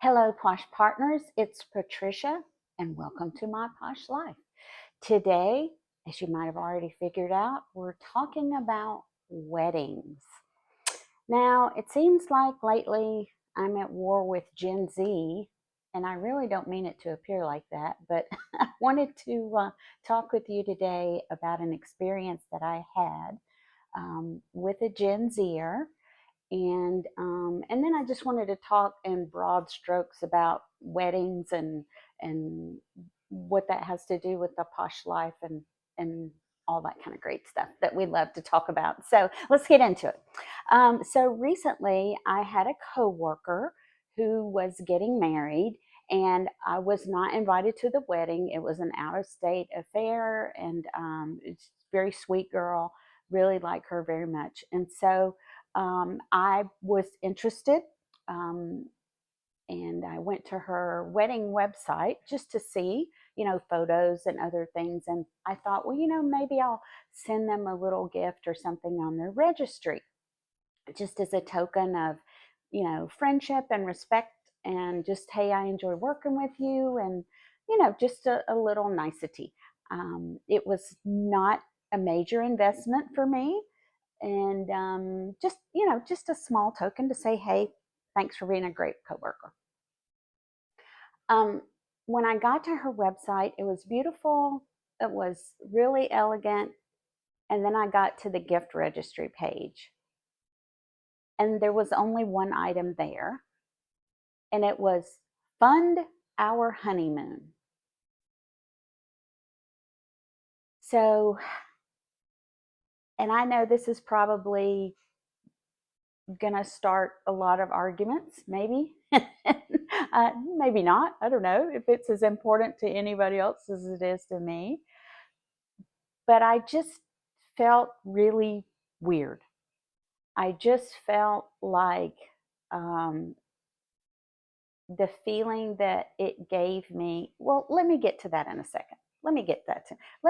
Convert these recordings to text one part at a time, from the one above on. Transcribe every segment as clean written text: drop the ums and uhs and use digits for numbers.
Hello, Posh Partners. It's Patricia, and welcome to my Posh Life. Today, as you might have already figured out, we're talking about weddings. Now, it seems like lately I'm at war with Gen Z, and I really don't mean it to appear like that, but I wanted to talk with you today about an experience that I had with a Gen Zer, and then I just wanted to talk in broad strokes about weddings and what that has to do with the posh life and all that kind of great stuff that we love to talk about. So let's get into it. So recently, I had a coworker who was getting married, and I was not invited to the wedding. It was an out-of-state affair, and it's a very sweet girl. Really like her very much, and so I was interested, um, and I went to her wedding website just to see, photos and other things. And I thought, well, maybe I'll send them a little gift or something on their registry, just as a token of, friendship and respect, and just, hey, I enjoy working with you, and, just a little nicety. It was not a major investment for me, and just a small token to say, hey, thanks for being a great coworker. um, when I got to her website, it was beautiful, it was really elegant, and then I got to the gift registry page, and there was only one item there, and it was fund our honeymoon. So, and I know this is probably gonna start a lot of arguments, maybe. Maybe not. I don't know if it's as important to anybody else as it is to me. But I just felt really weird. I just felt like um, the feeling that it gave me. Well, let me get to that in a second. Let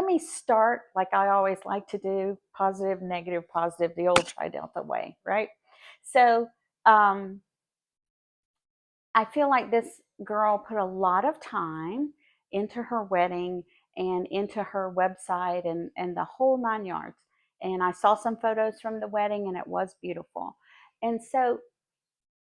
me start like I always like to do: positive, negative, positive, the old Tri Delta way, right? So, um, I feel like this girl put a lot of time into her wedding and into her website and the whole 9 yards. And I saw some photos from the wedding, and it was beautiful. And so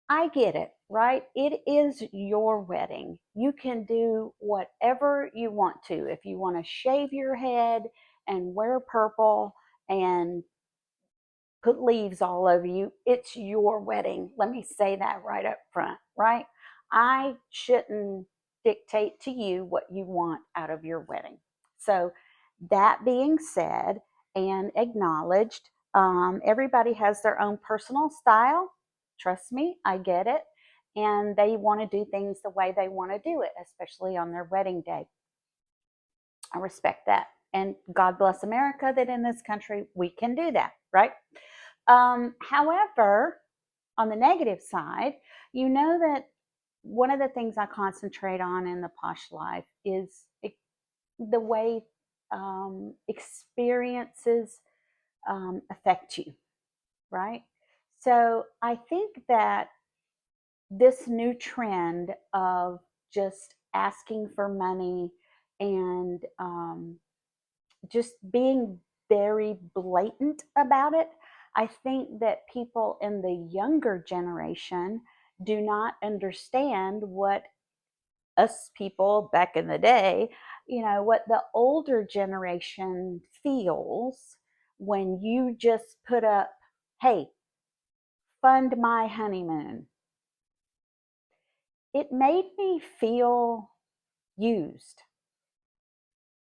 I get it, right? It is your wedding. You can do whatever you want to. If you want to shave your head and wear purple and put leaves all over you, it's your wedding. Let me say that right up front, right? I shouldn't dictate to you what you want out of your wedding. So, that being said and acknowledged, everybody has their own personal style. Trust me, I get it. And they want to do things the way they want to do it, especially on their wedding day. I respect that. And God bless America that in this country we can do that, right? However, on the negative side, you know that one of the things I concentrate on in the posh life is the way experiences affect you, right? So I think that this new trend of just asking for money and just being very blatant about it, I think that people in the younger generation do not understand what us people back in the day, what the older generation feels when you just put up, hey, fund my honeymoon. It made me feel used.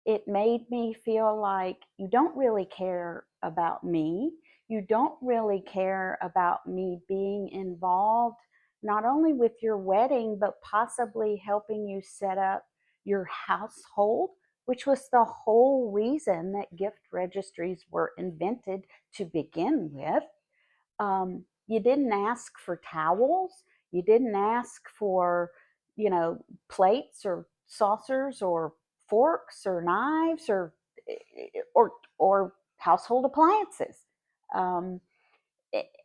It made me feel like you don't really care about me. You don't really care about me being involved, not only with your wedding, but possibly helping you set up your household, which was the whole reason that gift registries were invented to begin with. You didn't ask for towels. You didn't ask for, plates or saucers or forks or knives or household appliances. Um,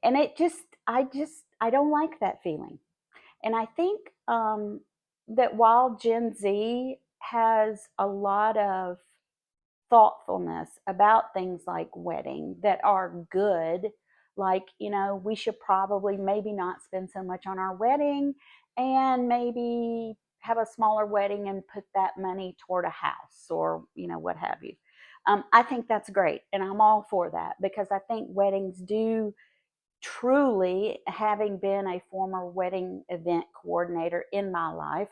and I don't like that feeling. And I think that while Gen Z has a lot of thoughtfulness about things like wedding that are good, like, we should probably maybe not spend so much on our wedding and maybe have a smaller wedding and put that money toward a house or, what have you. I think that's great. And I'm all for that because I think weddings do truly, having been a former wedding event coordinator in my life,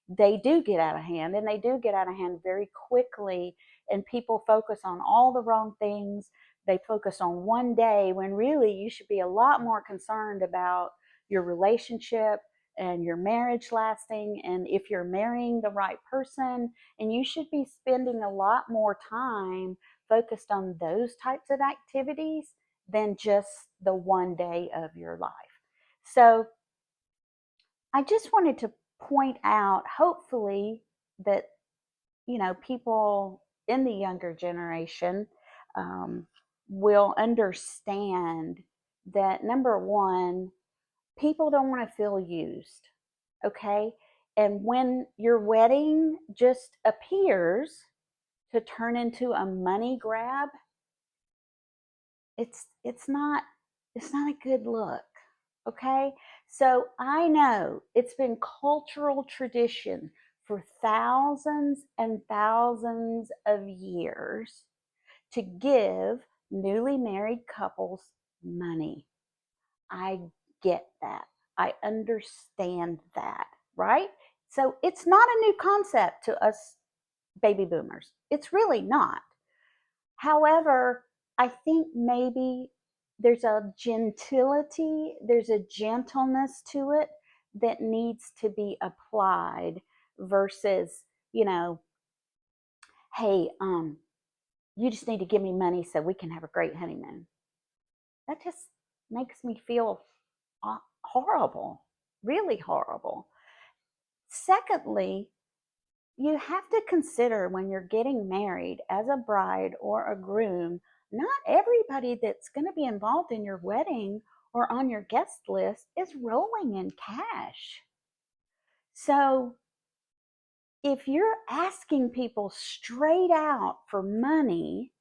they do get out of hand, and they do get out of hand very quickly. And people focus on all the wrong things. They focus on one day when really you should be a lot more concerned about your relationship and your marriage lasting, and if you're marrying the right person. And you should be spending a lot more time focused on those types of activities than just the one day of your life. So I just wanted to point out, hopefully, that, people in the younger generation um, will understand that, number one, people don't want to feel used. Okay. And when your wedding just appears to turn into a money grab, it's not a good look. Okay, so I know it's been cultural tradition for thousands and thousands of years to give newly married couples money. I get that. I understand that, right? So it's not a new concept to us baby boomers. It's really not. However, I think maybe there's a gentility, there's a gentleness to it that needs to be applied versus, hey, you just need to give me money so we can have a great honeymoon. That just makes me feel horrible, really horrible. Secondly, you have to consider when you're getting married as a bride or a groom, not everybody that's going to be involved in your wedding or on your guest list is rolling in cash. So if you're asking people straight out for money,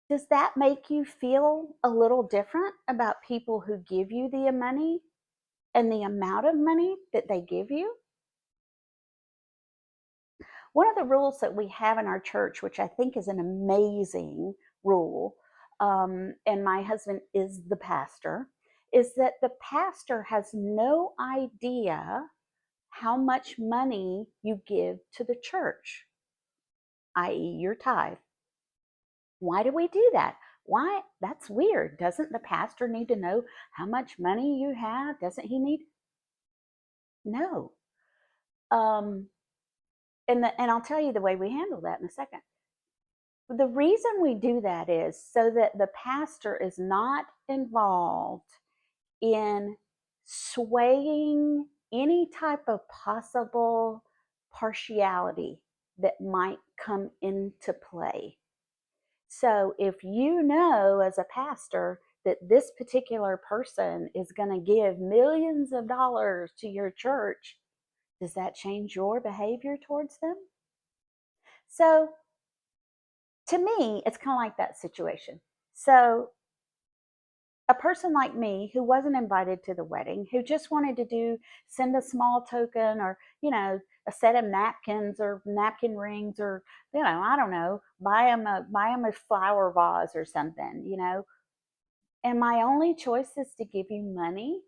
does that make you feel a little different about people who give you the money and the amount of money that they give you? One of the rules that we have in our church, which I think is an amazing rule, and my husband is the pastor, is that the pastor has no idea how much money you give to the church, i.e., your tithe. Why do we do that? Why? That's weird. Doesn't the pastor need to know how much money you have? Doesn't he need? No. Um, and I'll tell you the way we handle that in a second. The reason we do that is so that the pastor is not involved in swaying any type of possible partiality that might come into play. So if you know as a pastor that this particular person is going to give millions of dollars to your church, does that change your behavior towards them? So to me, it's kind of like that situation. So a person like me who wasn't invited to the wedding, who just wanted to send a small token or, a set of napkins or napkin rings or, I don't know, buy them a flower vase or something, and my only choice is to give you money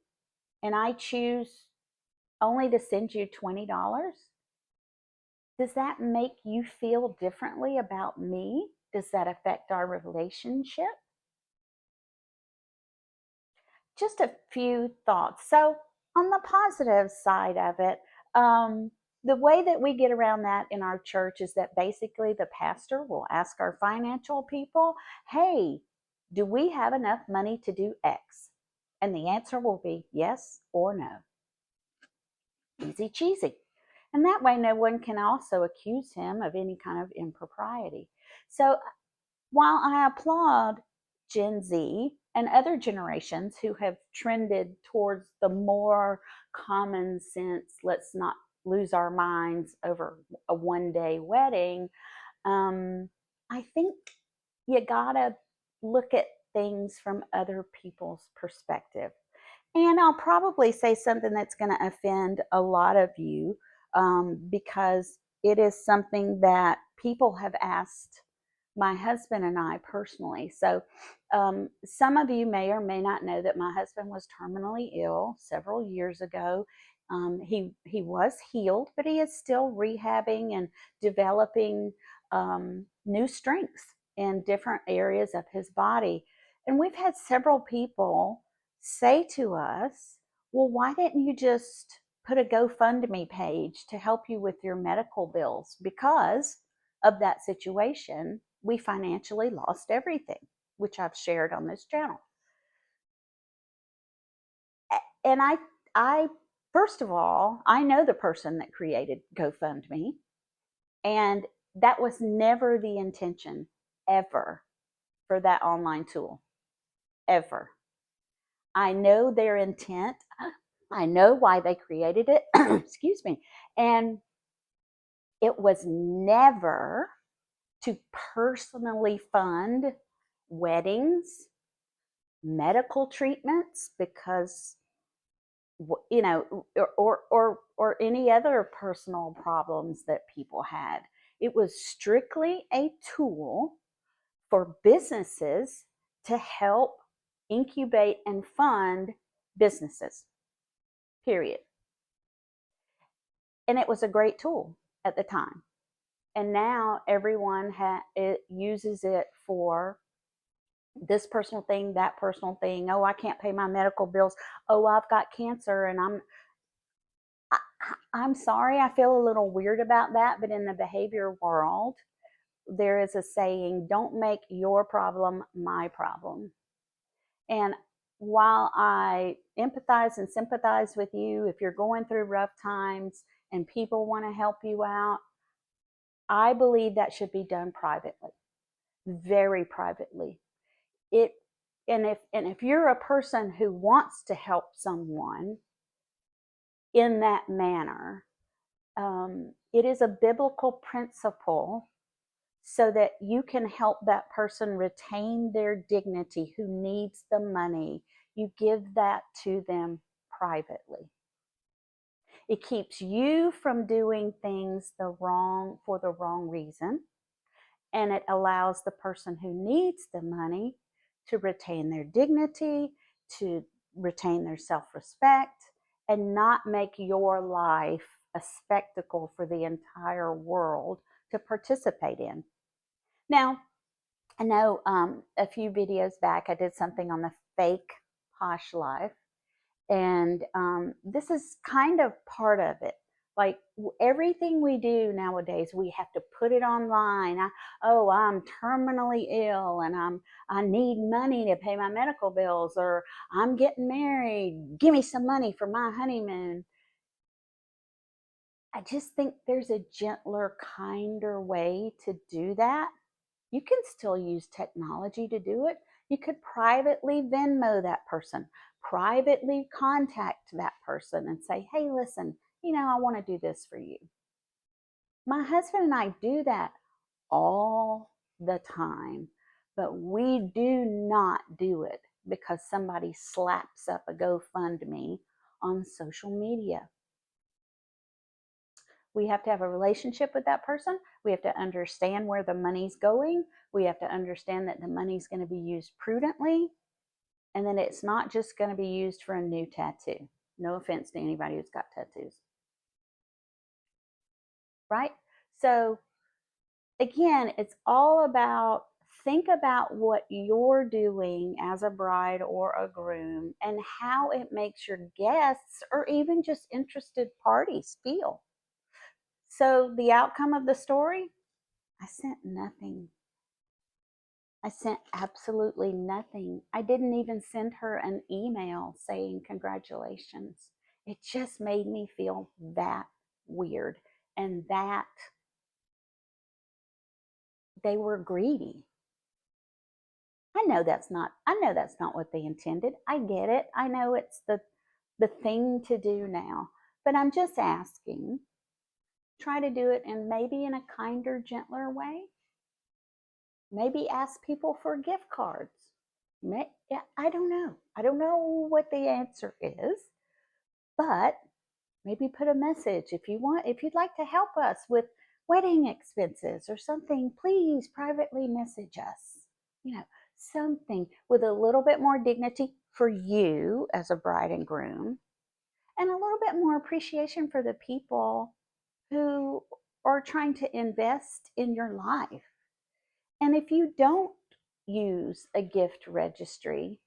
and I choose only to send you $20. Does that make you feel differently about me? Does that affect our relationship? Just a few thoughts. So, on the positive side of it, the way that we get around that in our church is that basically the pastor will ask our financial people, hey, do we have enough money to do X? And the answer will be yes or no. Easy cheesy. And that way, no one can also accuse him of any kind of impropriety. So, while I applaud Gen Z and other generations who have trended towards the more common sense, let's not lose our minds over a 1 day wedding. I think you gotta look at things from other people's perspective. And I'll probably say something that's going to offend a lot of you, because it is something that people have asked my husband and I personally. So, some of you may or may not know that my husband was terminally ill several years ago. He was healed, but he is still rehabbing and developing new strengths in different areas of his body. And we've had several people say to us, well, why didn't you just put a GoFundMe page to help you with your medical bills? Because of that situation, we financially lost everything, which I've shared on this channel. And I first of all, I know the person that created GoFundMe, and that was never the intention ever for that online tool, ever. I know their intent. I know why they created it. Excuse me. And it was never to personally fund weddings, medical treatments, because or any other personal problems that people had. It was strictly a tool for businesses to help incubate and fund businesses, period. And it was a great tool at the time. And now everyone it uses it for this personal thing, that personal thing. Oh, I can't pay my medical bills. Oh, I've got cancer, and I'm sorry, I feel a little weird about that, but in the behavior world, there is a saying, don't make your problem my problem. And while I empathize and sympathize with you, if you're going through rough times and people want to help you out, I believe that should be done privately, very privately. It and if you're a person who wants to help someone in that manner, it is a biblical principle so that you can help that person retain their dignity who needs the money. You give that to them privately. It keeps you from doing things for the wrong reason, and it allows the person who needs the money to retain their dignity, to retain their self-respect, and not make your life a spectacle for the entire world to participate in. Now, I know a few videos back I did something on the fake Posh Life, and this is kind of part of it. Like everything we do nowadays, we have to put it online. I'm terminally ill and I need money to pay my medical bills, or I'm getting married. Give me some money for my honeymoon. I just think there's a gentler, kinder way to do that. You can still use technology to do it. You could privately Venmo that person, privately contact that person and say, hey, listen, I want to do this for you. My husband and I do that all the time, but we do not do it because somebody slaps up a GoFundMe on social media. We have to have a relationship with that person. We have to understand where the money's going. We have to understand that the money's going to be used prudently, and then it's not just going to be used for a new tattoo. No offense to anybody who's got tattoos. Right? So again, it's all about, think about what you're doing as a bride or a groom and how it makes your guests or even just interested parties feel. So the outcome of the story, I sent nothing. I sent absolutely nothing. I didn't even send her an email saying congratulations. It just made me feel that weird and that they were greedy. I know that's not what they intended. I get it. I know it's the thing to do now. But I'm just asking, try to do it in maybe in a kinder, gentler way. Maybe ask people for gift cards. Yeah, I don't know. I don't know what the answer is, but maybe put a message if you'd like to help us with wedding expenses or something, please privately message us. You know, something with a little bit more dignity for you as a bride and groom, and a little bit more appreciation for the people who are trying to invest in your life. And if you don't use a gift registry,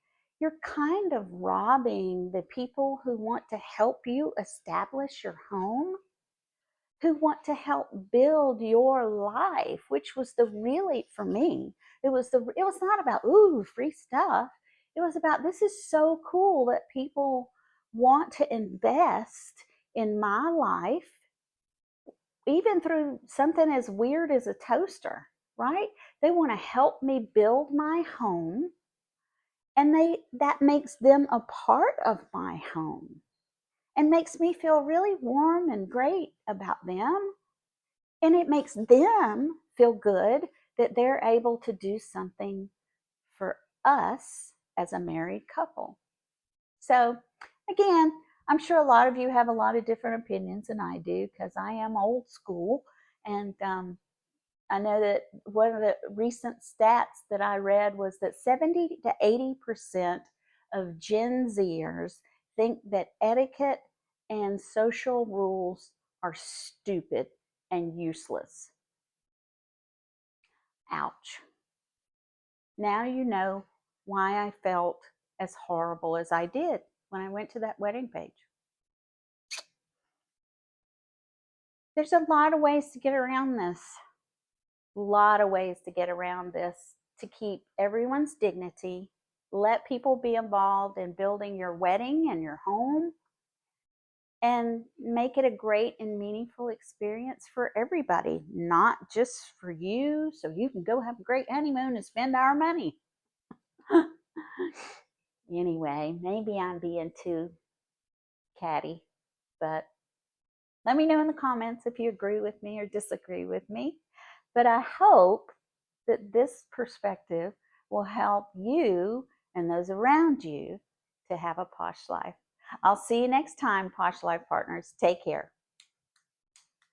you're kind of robbing the people who want to help you establish your home, who want to help build your life, which was the really, for me, it was not about, ooh, free stuff. It was about, this is so cool that people want to invest in my life, even through something as weird as a toaster, right? They want to help me build my home, and that makes them a part of my home and makes me feel really warm and great about them. And it makes them feel good that they're able to do something for us as a married couple. So, again, I'm sure a lot of you have a lot of different opinions than I do, because I am old school. And I know that one of the recent stats that I read was that 70 to 80% of Gen Zers think that etiquette and social rules are stupid and useless. Ouch. Now you know why I felt as horrible as I did when I went to that wedding page. There's a lot of ways to get around this. A lot of ways to get around this to keep everyone's dignity. Let people be involved in building your wedding and your home, and make it a great and meaningful experience for everybody, not just for you, so you can go have a great honeymoon and spend our money. Anyway, maybe I'm being too catty, but let me know in the comments if you agree with me or disagree with me. But I hope that this perspective will help you and those around you to have a posh life. I'll see you next time, Posh Life partners. Take care.